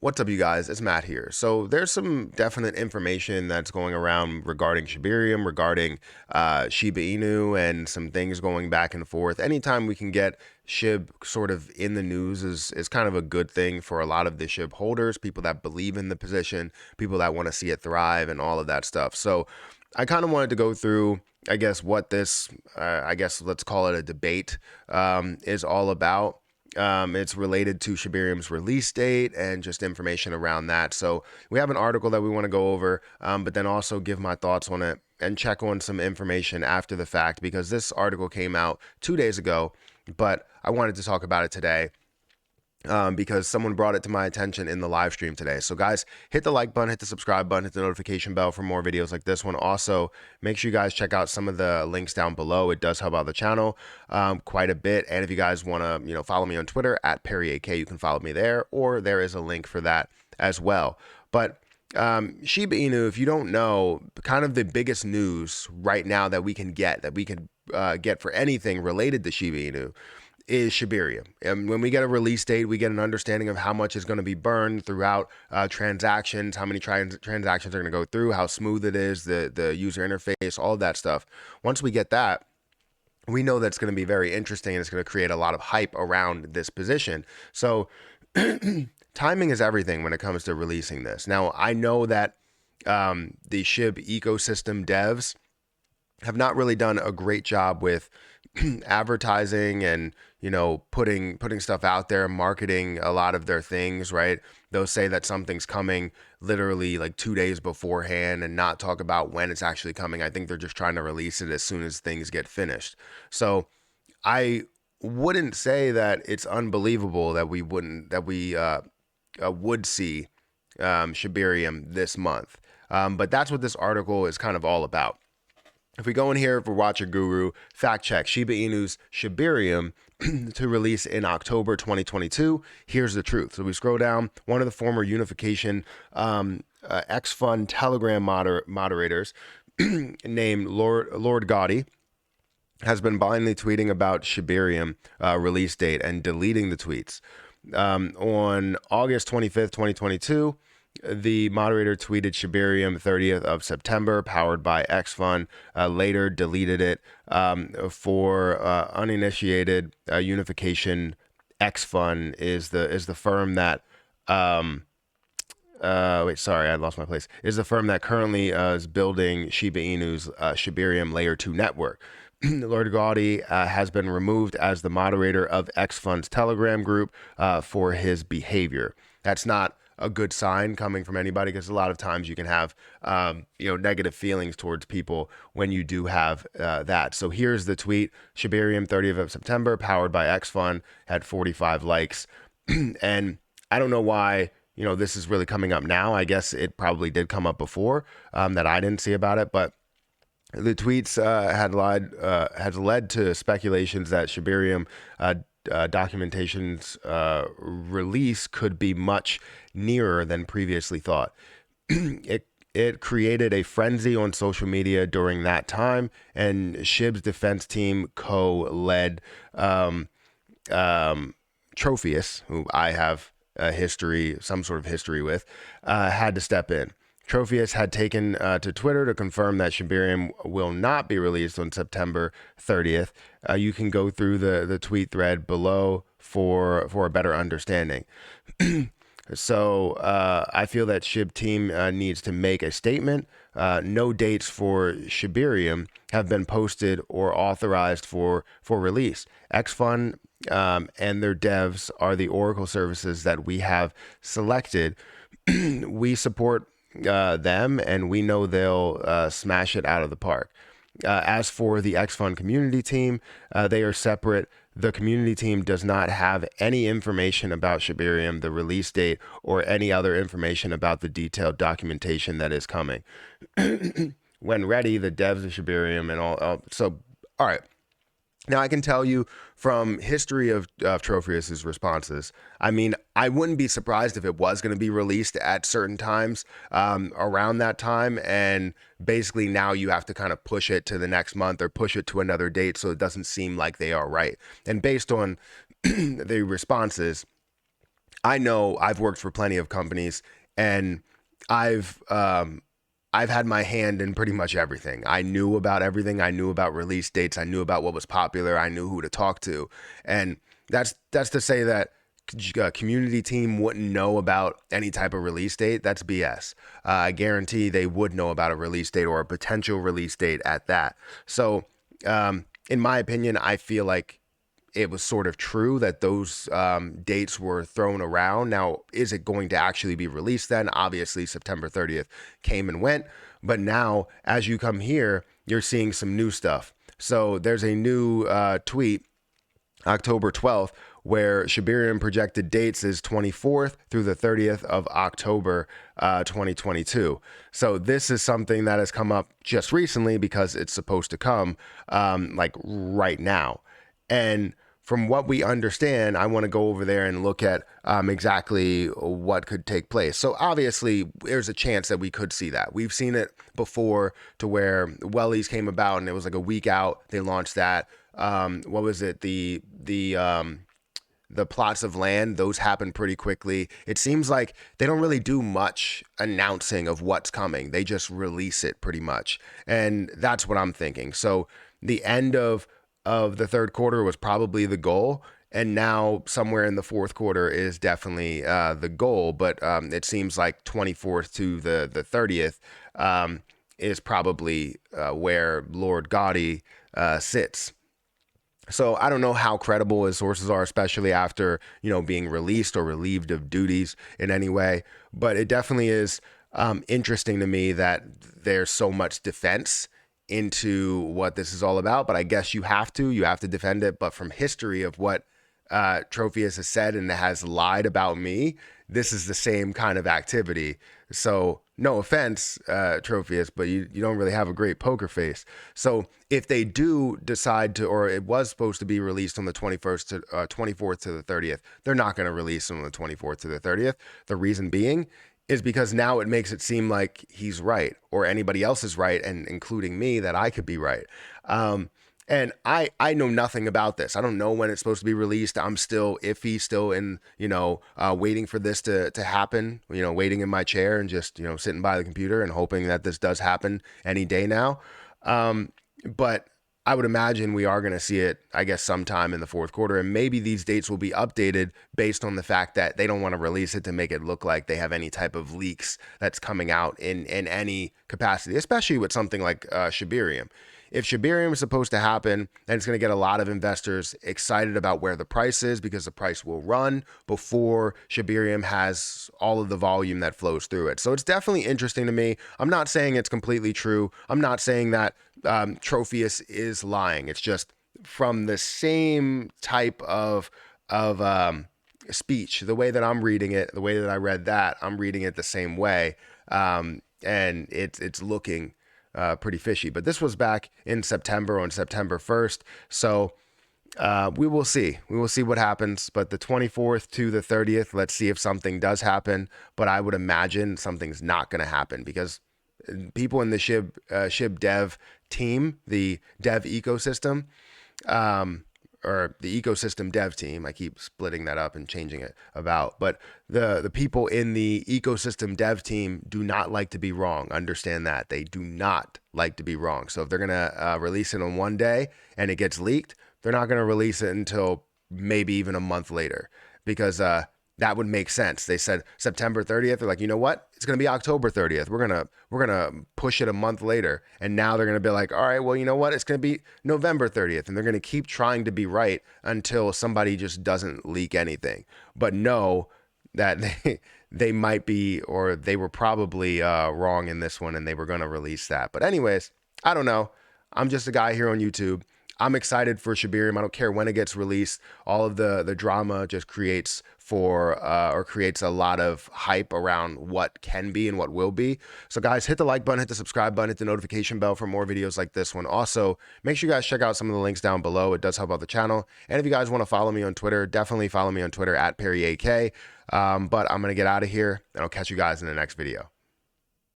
What's up, you guys? It's Matt here. So there's some definite information that's going around regarding Shibarium, regarding Shiba Inu, and some things going back and forth. Anytime we can get SHIB sort of in the news is kind of a good thing for a lot of the SHIB holders, people that believe in the position, people that want to see it thrive, and all of that stuff. So I kind of wanted to go through, I guess, what this, I guess let's call it a debate, is all about. It's related to Shibarium's release date and just information around that. So we have an article that we want to go over, but then also give my thoughts on it and check on some information after the fact, because this article came out 2 days ago, but I wanted to talk about it today. Because someone brought it to my attention in the live stream today. So guys, hit the like button, hit the subscribe button, hit the notification bell for more videos like this one. Also, make sure you guys check out some of the links down below. It does help out the channel quite a bit. And if you guys want to, follow me on Twitter at PerryAK, you can follow me there, or there is a link for that as well. But Shiba Inu, if you don't know, kind of the biggest news right now that we can get, get for anything related to Shiba Inu, is Shibarium. And when we get a release date, we get an understanding of how much is going to be burned throughout transactions, how many transactions are going to go through, how smooth it is, the user interface, all of that stuff. Once we get that, we know that's going to be very interesting, and it's going to create a lot of hype around this position. So timing is everything when it comes to releasing this. Now, I know that the SHIB ecosystem devs have not really done a great job with advertising and putting stuff out there, marketing a lot of their things, right? They'll say that something's coming literally like 2 days beforehand and not talk about when it's actually coming. I think they're just trying to release it as soon as things get finished. So I wouldn't say that it's unbelievable that we would see Shibarium this month, but that's what this article is kind of all about. If we go in here for Watcher Guru, fact check, Shiba Inu's Shibarium to release in October 2022. Here's the truth. So we scroll down. One of the former Unification X Fund Telegram moderators named Lord Gotti has been blindly tweeting about Shibarium release date and deleting the tweets. On August 25th, 2022, the moderator tweeted Shibarium 30th of September, powered by XFund. Later deleted it for uninitiated. Unification XFund is the firm that sorry, I lost my place. Is the firm that currently is building Shiba Inu's Shibarium Layer 2 network. Lord Gotti has been removed as the moderator of XFund's Telegram group for his behavior. That's not a good sign coming from anybody, because a lot of times you can have negative feelings towards people when you do have that. So here's the tweet: Shibarium 30th of September, powered by XFund, had 45 likes. And I don't know why this is really coming up now. I guess it probably did come up before that I didn't see about it, but the tweets had led to speculations that Shibarium documentation's release could be much nearer than previously thought. It created a frenzy on social media during that time, and SHIB's defense team co-led Trophius, who I have some sort of history with, had to step in. Trophius had taken to Twitter to confirm that Shibarium will not be released on September 30th. You can go through the tweet thread below for a better understanding. So I feel that SHIB team needs to make a statement. No dates for Shibarium have been posted or authorized for release. XFund and their devs are the Oracle services that we have selected. We support them, and we know they'll smash it out of the park. As for the XFund community team, they are separate. The community team does not have any information about Shibarium, the release date, or any other information about the detailed documentation that is coming. When ready, the devs of Shibarium and all. So, all right. Now, I can tell you from history of Trophius's responses, I mean, I wouldn't be surprised if it was going to be released at certain times around that time. And basically now you have to kind of push it to the next month or push it to another date so it doesn't seem like they are right. And based on the responses, I know I've worked for plenty of companies, and I've um, I've had my hand in pretty much everything. I knew about everything. I knew about release dates. I knew about what was popular. I knew who to talk to, and that's to say that a community team wouldn't know about any type of release date. That's BS. I guarantee they would know about a release date or a potential release date at that. So, in my opinion, I feel like it was sort of true that those dates were thrown around. Now, is it going to actually be released then? Obviously, September 30th came and went. But now, as you come here, you're seeing some new stuff. So there's a new tweet, October 12th, where Shibarium projected dates is 24th through the 30th of October 2022. So this is something that has come up just recently because it's supposed to come like right now. And from what we understand, I want to go over there and look at exactly what could take place. So obviously, there's a chance that we could see that. We've seen it before to where Wellies came about and it was like a week out. They launched that. What was it? The plots of land, those happen pretty quickly. It seems like they don't really do much announcing of what's coming. They just release it pretty much. And that's what I'm thinking. So the end of the third quarter was probably the goal. And now somewhere in the fourth quarter is definitely the goal. But it seems like 24th to the 30th is probably where Lord Gotti sits. So I don't know how credible his sources are, especially after, being released or relieved of duties in any way. But it definitely is interesting to me that there's so much defense into what this is all about. But I guess you have to defend it. But from history of what Trophius has said and has lied about me, this is the same kind of activity. So no offense, Trophius, but you don't really have a great poker face. So if they do decide to, or it was supposed to be released on the 21st to 24th to the 30th, they're not going to release it on the 24th to the 30th. The reason being is because now it makes it seem like he's right or anybody else is right, and including me, that I could be right. And I know nothing about this. I don't know when it's supposed to be released. I'm still iffy, still in, waiting for this to happen, waiting in my chair and just, sitting by the computer and hoping that this does happen any day now. But I would imagine we are going to see it, I guess, sometime in the fourth quarter. And maybe these dates will be updated based on the fact that they don't want to release it to make it look like they have any type of leaks that's coming out in any capacity, especially with something like Shibarium. If Shibarium is supposed to happen, then it's going to get a lot of investors excited about where the price is, because the price will run before Shibarium has all of the volume that flows through it. So it's definitely interesting to me. I'm not saying it's completely true. I'm not saying that Trophius is lying. It's just from the same type of speech, the way that I'm reading it, the way that I read that, I'm reading it the same way. And it's looking pretty fishy. But this was back in September, on September 1st. So we will see. We will see what happens. But the 24th to the 30th, let's see if something does happen. But I would imagine something's not going to happen, because people in the Shib dev team, the dev ecosystem, or the ecosystem dev team, I keep splitting that up and changing it about, but the people in the ecosystem dev team do not like to be wrong. Understand that. They do not like to be wrong. So if they're going to release it on one day and it gets leaked, they're not going to release it until maybe even a month later, because that would make sense. They said September 30th. They're like, you know what? It's going to be October 30th. We're going to push it a month later. And now they're going to be like, all right, well, you know what? It's going to be November 30th. And they're going to keep trying to be right until somebody just doesn't leak anything. But know that they might be, or they were probably wrong in this one, and they were going to release that. But anyways, I don't know. I'm just a guy here on YouTube. I'm excited for Shibarium. I don't care when it gets released. All of the drama just creates a lot of hype around what can be and what will be. So guys, hit the like button, hit the subscribe button, hit the notification bell for more videos like this one. Also, make sure you guys check out some of the links down below. It does help out the channel. And if you guys want to follow me on Twitter, definitely follow me on Twitter at PerryAK. But I'm going to get out of here, and I'll catch you guys in the next video.